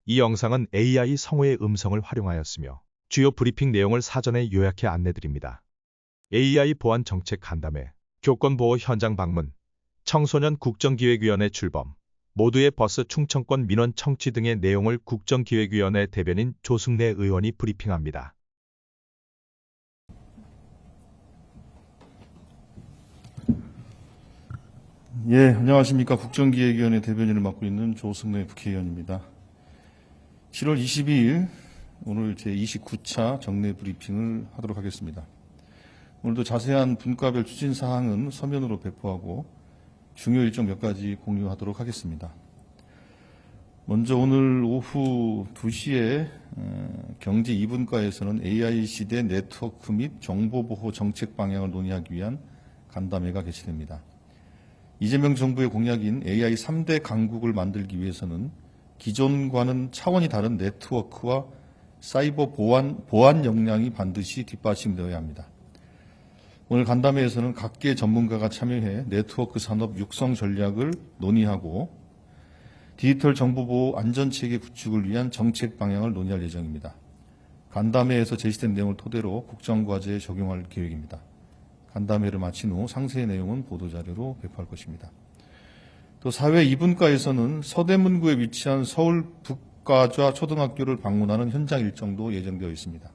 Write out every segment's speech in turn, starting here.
이 영상은 AI 성우의 음성을 활용하였으며 주요 브리핑 내용을 사전에 요약해 안내드립니다. AI 보안 정책 간담회, 교권보호 현장 방문, 청소년 국정기획위원회 출범, 모두의 버스 충청권 민원 청취 등의 내용을 국정기획위원회 대변인 조승래 의원이 브리핑합니다. 예, 안녕하십니까. 국정기획위원회 대변인을 맡고 있는 조승래 국회의원입니다. 7월 22일 오늘 제29차 정례 브리핑을 하도록 하겠습니다. 오늘도 자세한 분과별 추진 사항은 서면으로 배포하고 중요 일정 몇 가지 공유하도록 하겠습니다. 먼저 오늘 오후 2시에 경제 2분과에서는 AI 시대 네트워크 및 정보보호 정책 방향을 논의하기 위한 간담회가 개최됩니다. 이재명 정부의 공약인 AI 3대 강국을 만들기 위해서는 기존과는 차원이 다른 네트워크와 사이버 보안 역량이 반드시 뒷받침되어야 합니다. 오늘 간담회에서는 각계 전문가가 참여해 네트워크 산업 육성 전략을 논의하고 디지털 정보보호 안전체계 구축을 위한 정책 방향을 논의할 예정입니다. 간담회에서 제시된 내용을 토대로 국정과제에 적용할 계획입니다. 간담회를 마친 후 상세의 내용은 보도자료로 배포할 것입니다. 또 사회 2분과에서는 서대문구에 위치한 서울 북가좌 초등학교를 방문하는 현장 일정도 예정되어 있습니다.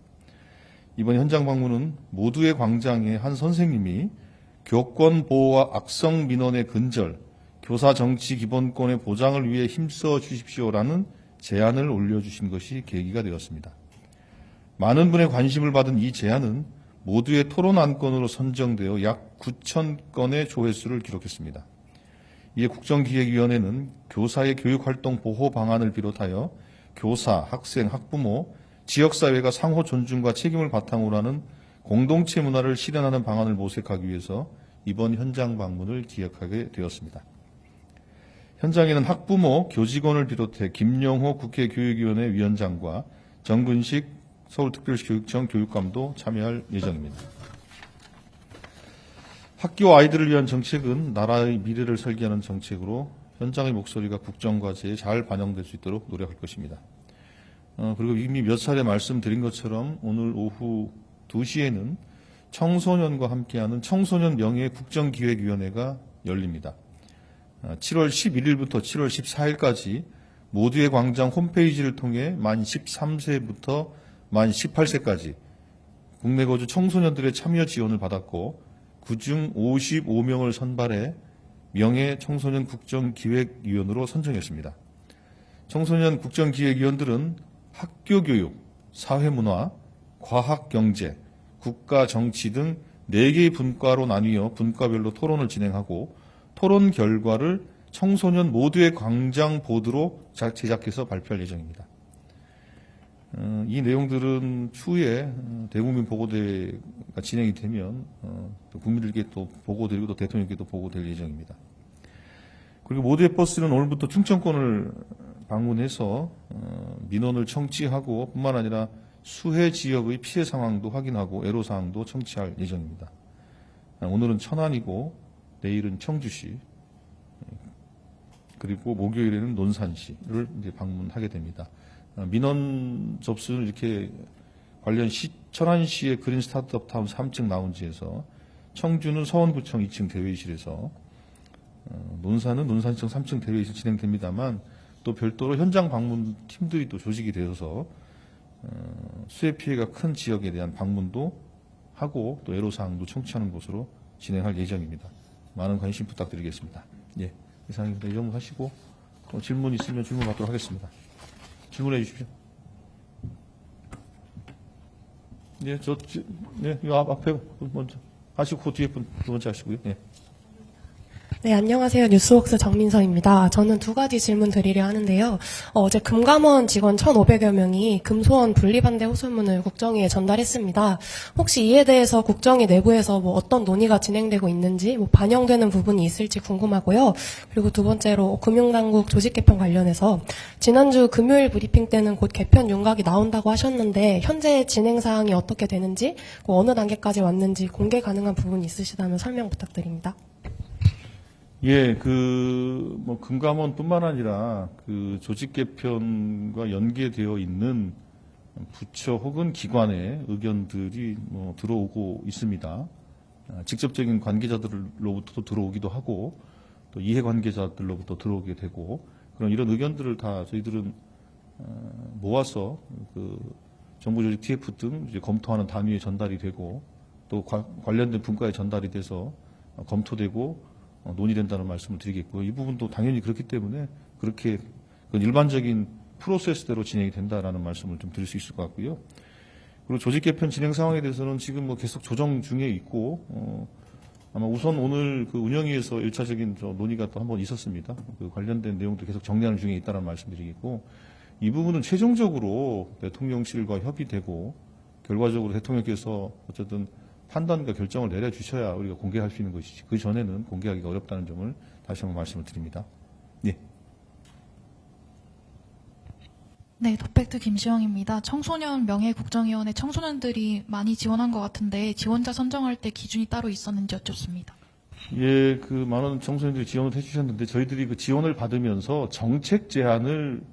이번 현장 방문은 모두의 광장의 한 선생님이 교권 보호와 악성 민원의 근절, 교사 정치 기본권의 보장을 위해 힘써 주십시오라는 제안을 올려주신 것이 계기가 되었습니다. 많은 분의 관심을 받은 이 제안은 모두의 토론 안건으로 선정되어 약 9천 건의 조회수를 기록했습니다. 이에 국정기획위원회는 교사의 교육활동 보호 방안을 비롯하여 교사, 학생, 학부모, 지역사회가 상호 존중과 책임을 바탕으로 하는 공동체 문화를 실현하는 방안을 모색하기 위해서 이번 현장 방문을 기획하게 되었습니다. 현장에는 학부모, 교직원을 비롯해 김영호 국회교육위원회 위원장과 정근식 서울특별시 교육청 교육감도 참여할 예정입니다. 학교 아이들을 위한 정책은 나라의 미래를 설계하는 정책으로 현장의 목소리가 국정과제에 잘 반영될 수 있도록 노력할 것입니다. 그리고 이미 몇 차례 말씀드린 것처럼 오늘 오후 2시에는 청소년과 함께하는 청소년 명예 국정기획위원회가 열립니다. 7월 11일부터 7월 14일까지 모두의 광장 홈페이지를 통해 만 13세부터 만 18세까지 국내 거주 청소년들의 참여 지원을 받았고 그중 55명을 선발해 명예 청소년 국정기획위원으로 선정했습니다. 청소년 국정기획위원들은 학교교육, 사회문화, 과학경제, 국가정치 등 4개의 분과로 나뉘어 분과별로 토론을 진행하고 토론 결과를 청소년 모두의 광장 보드로 제작해서 발표할 예정입니다. 이 내용들은 추후에 대국민 보고대가 진행이 되면 또 국민들께 또 보고드리고 또 대통령께도 보고될 예정입니다. 그리고 모두의 버스는 오늘부터 충청권을 방문해서 민원을 청취하고 뿐만 아니라 수해 지역의 피해 상황도 확인하고 애로사항도 청취할 예정입니다. 오늘은 천안이고 내일은 청주시 그리고 목요일에는 논산시를 이제 방문하게 됩니다. 민원 접수는 이렇게 관련 천안시의 그린 스타트업 타운 3층 라운지에서 청주는 서원구청 2층 대회의실에서 논산은 논산시청 3층 대회의실 진행됩니다만 또 별도로 현장 방문 팀들이 또 조직이 되어서 수해 피해가 큰 지역에 대한 방문도 하고 또 애로사항도 청취하는 것으로 진행할 예정입니다. 많은 관심 부탁드리겠습니다. 예, 이상입니다. 이 정도 하시고 또 질문 있으면 질문 받도록 하겠습니다. 질문해 주십시오. 예, 이 앞에 먼저 하시고 그 뒤에 분 두 번째 하시고요. 예. 네, 안녕하세요. 뉴스웍스 정민서입니다. 저는 2가지 질문 드리려 하는데요. 어제 금감원 직원 1,500여 명이 금소원 분리반대 호소문을 국정위에 전달했습니다. 혹시 이에 대해서 국정위 내부에서 어떤 논의가 진행되고 있는지 반영되는 부분이 있을지 궁금하고요. 그리고 두 번째로 금융당국 조직 개편 관련해서 지난주 금요일 브리핑 때는 곧 개편 윤곽이 나온다고 하셨는데 현재 진행 사항이 어떻게 되는지 어느 단계까지 왔는지 공개 가능한 부분이 있으시다면 설명 부탁드립니다. 예, 뭐, 금감원뿐만 아니라 그 조직 개편과 연계되어 있는 부처 혹은 기관의 의견들이 뭐 들어오고 있습니다. 직접적인 관계자들로부터 들어오기도 하고 또 이해관계자들로부터 들어오게 되고 그런 이런 의견들을 다 저희들은 모아서 그 정부 조직 TF 등 이제 검토하는 단위에 전달이 되고 또 관련된 분과에 전달이 돼서 검토되고 논의된다는 말씀을 드리겠고요. 이 부분도 당연히 그렇기 때문에 그렇게 일반적인 프로세스대로 진행이 된다라는 말씀을 좀 드릴 수 있을 것 같고요. 그리고 조직 개편 진행 상황에 대해서는 지금 뭐 계속 조정 중에 있고 아마 우선 오늘 그 운영위에서 1차적인 논의가 또 한번 있었습니다. 그 관련된 내용도 계속 정리하는 중에 있다는 말씀드리겠고 이 부분은 최종적으로 대통령실과 협의되고 결과적으로 대통령께서 어쨌든 판단과 결정을 내려주셔야 우리가 공개할 수 있는 것이지 그 전에는 공개하기가 어렵다는 점을 다시 한번 말씀을 드립니다. 예. 네, 더팩트 김시영입니다. 청소년 명예국정위원회 청소년들이 많이 지원한 것 같은데 지원자 선정할 때 기준이 따로 있었는지 여쭙습니다. 예, 그 많은 청소년들이 지원을 해주셨는데 저희들이 그 지원을 받으면서 정책 제안을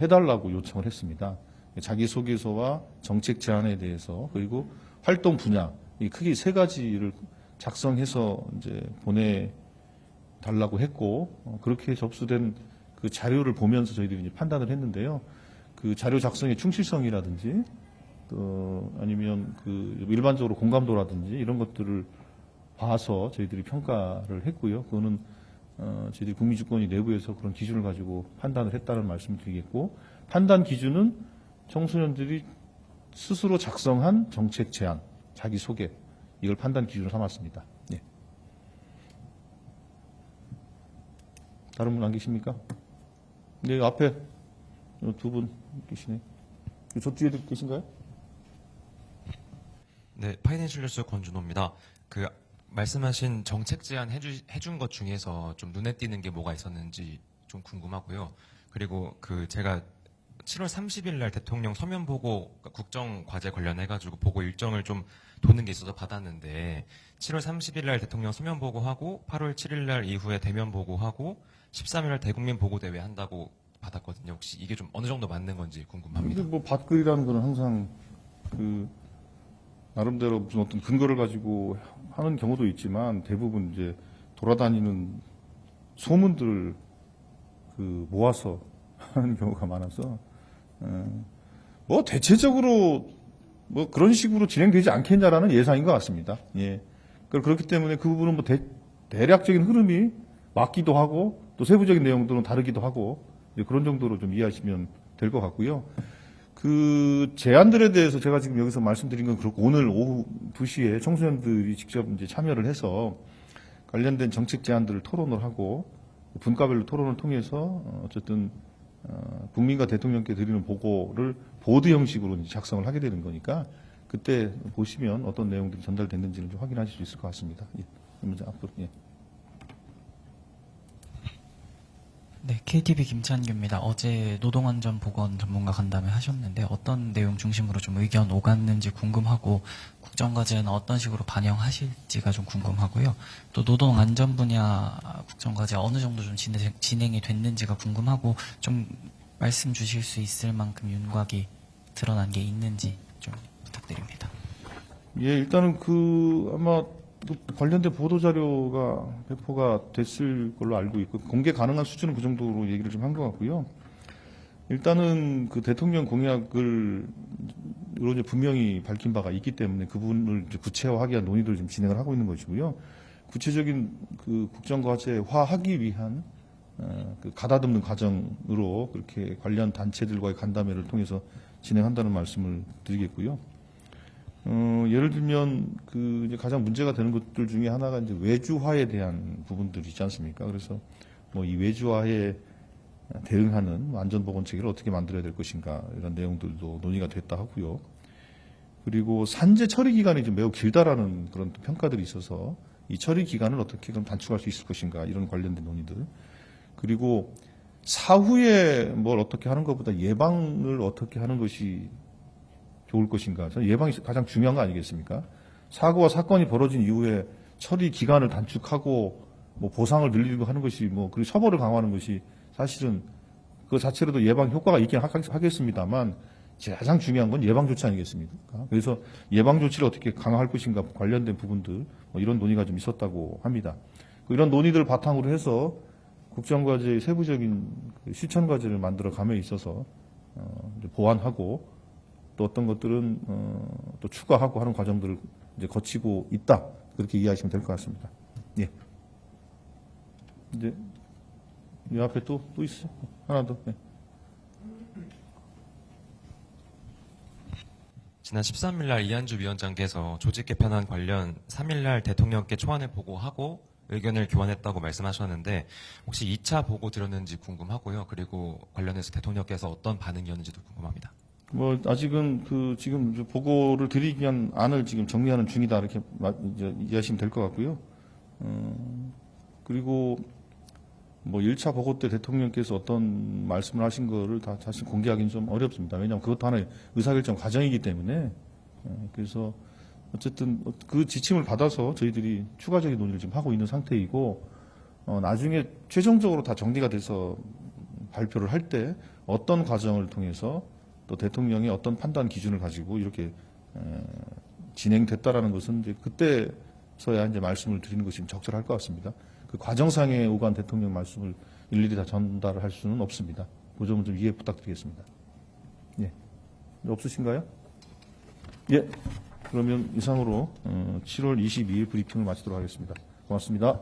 해달라고 요청을 했습니다. 자기소개서와 정책 제안에 대해서 그리고 활동 분야 이 크게 세 가지를 작성해서 이제 보내달라고 했고 그렇게 접수된 그 자료를 보면서 저희들이 이제 판단을 했는데요. 그 자료 작성의 충실성이라든지 또 아니면 그 일반적으로 공감도라든지 이런 것들을 봐서 저희들이 평가를 했고요. 그거는 저희들이 국민주권위 내부에서 그런 기준을 가지고 판단을 했다는 말씀을 드리겠고 판단 기준은 청소년들이 스스로 작성한 정책 제안, 자기 소개 이걸 판단 기준으로 삼았습니다. 예. 다른 분 안 계십니까? 네, 앞에 두 분 계시네. 저 뒤에도 계신가요? 네, 파이낸셜 뉴스 권준호입니다. 그 말씀하신 정책 제안 해준 것 중에서 좀 눈에 띄는 게 뭐가 있었는지 좀 궁금하고요. 그리고 그 제가 7월 30일 날 대통령 서면 보고 국정 과제 관련해가지고 보고 일정을 좀 도는 게 있어서 받았는데 7월 30일 날 대통령 서면 보고하고 8월 7일 날 이후에 대면 보고하고 13일 날 대국민 보고 대회 한다고 받았거든요. 혹시 이게 좀 어느 정도 맞는 건지 궁금합니다. 근데 뭐 밭글이라는 거는 항상 그 나름대로 무슨 어떤 근거를 가지고 하는 경우도 있지만 대부분 이제 돌아다니는 소문들 그 모아서 하는 경우가 많아서 뭐 대체적으로 뭐 그런 식으로 진행되지 않겠냐라는 예상인 것 같습니다. 예. 그렇기 때문에 그 부분은 뭐 대략적인 흐름이 맞기도 하고 또 세부적인 내용들은 다르기도 하고 그런 정도로 좀 이해하시면 될 것 같고요. 그 제안들에 대해서 제가 지금 여기서 말씀드린 건 그렇고 오늘 오후 2시에 청소년들이 직접 이제 참여를 해서 관련된 정책 제안들을 토론을 하고 분과별로 토론을 통해서 어쨌든 국민과 대통령께 드리는 보고를 보드 형식으로 작성을 하게 되는 거니까 그때 보시면 어떤 내용들이 전달됐는지를 좀 확인하실 수 있을 것 같습니다. 예. 그러면 이제 앞으로 예. 네, KTV 김찬규입니다. 어제 노동안전보건 전문가 간담회 하셨는데 어떤 내용 중심으로 좀 의견 오갔는지 궁금하고 국정과제는 어떤 식으로 반영하실지가 좀 궁금하고요. 또 노동안전 분야 국정과제 어느 정도 좀 진행이 됐는지가 궁금하고 좀 말씀 주실 수 있을 만큼 윤곽이 드러난 게 있는지 좀 부탁드립니다. 예, 일단은 아마 관련된 보도자료가 배포가 됐을 걸로 알고 있고 공개 가능한 수준은 그 정도로 얘기를 좀 한 것 같고요. 일단은 그 대통령 공약을 이제 분명히 밝힌 바가 있기 때문에 그 부분을 이제 구체화하기 위한 논의를 지금 진행을 하고 있는 것이고요. 구체적인 그 국정과제화하기 위한 그 가다듬는 과정으로 그렇게 관련 단체들과의 간담회를 통해서 진행한다는 말씀을 드리겠고요. 예를 들면 이제 가장 문제가 되는 것들 중에 하나가 이제 외주화에 대한 부분들이 있지 않습니까? 그래서 뭐 이 외주화에 대응하는 안전보건 체계를 어떻게 만들어야 될 것인가 이런 내용들도 논의가 됐다 하고요. 그리고 산재 처리 기간이 좀 매우 길다라는 그런 평가들이 있어서 이 처리 기간을 어떻게 그럼 단축할 수 있을 것인가 이런 관련된 논의들. 그리고 사후에 뭘 어떻게 하는 것보다 예방을 어떻게 하는 것이 좋을 것인가. 저는 예방이 가장 중요한 거 아니겠습니까? 사고와 사건이 벌어진 이후에 처리 기간을 단축하고 뭐 보상을 늘리고 하는 것이 뭐 그리고 처벌을 강화하는 것이 사실은 그 자체로도 예방 효과가 있긴 하겠습니다만 가장 중요한 건 예방 조치 아니겠습니까? 그래서 예방 조치를 어떻게 강화할 것인가 관련된 부분들 뭐 이런 논의가 좀 있었다고 합니다. 이런 논의들을 바탕으로 해서 국정과제의 세부적인 실천 과제를 만들어 감에 있어서 이제 보완하고 또 어떤 것들은 또 추가하고 하는 과정들을 이제 거치고 있다 그렇게 이해하시면 될 것 같습니다. 예. 이제 이 앞에 또 있어요. 하나 더. 네. 지난 13일 날 이한주 위원장께서 조직 개편안 관련 3일 날 대통령께 초안을 보고하고 의견을 교환했다고 말씀하셨는데 혹시 2차 보고 들었는지 궁금하고요. 그리고 관련해서 대통령께서 어떤 반응이었는지도 궁금합니다. 뭐 아직은 그 지금 이제 보고를 드리기 위한 안을 지금 정리하는 중이다 이렇게 이제 이해하시면 될 것 같고요. 그리고 뭐 1차 보고 때 대통령께서 어떤 말씀을 하신 거를 다 사실 공개하기는 좀 어렵습니다. 왜냐하면 그것도 하나의 의사결정 과정이기 때문에 그래서 어쨌든 그 지침을 받아서 저희들이 추가적인 논의를 지금 하고 있는 상태이고 나중에 최종적으로 다 정리가 돼서 발표를 할 때 어떤 과정을 통해서 또 대통령이 어떤 판단 기준을 가지고 이렇게 진행됐다라는 것은 이제 그때서야 이제 말씀을 드리는 것이 적절할 것 같습니다. 그 과정상의 오간 대통령 말씀을 일일이 다 전달할 수는 없습니다. 그 점은 좀 이해 부탁드리겠습니다. 예. 없으신가요? 예. 그러면 이상으로 7월 22일 브리핑을 마치도록 하겠습니다. 고맙습니다.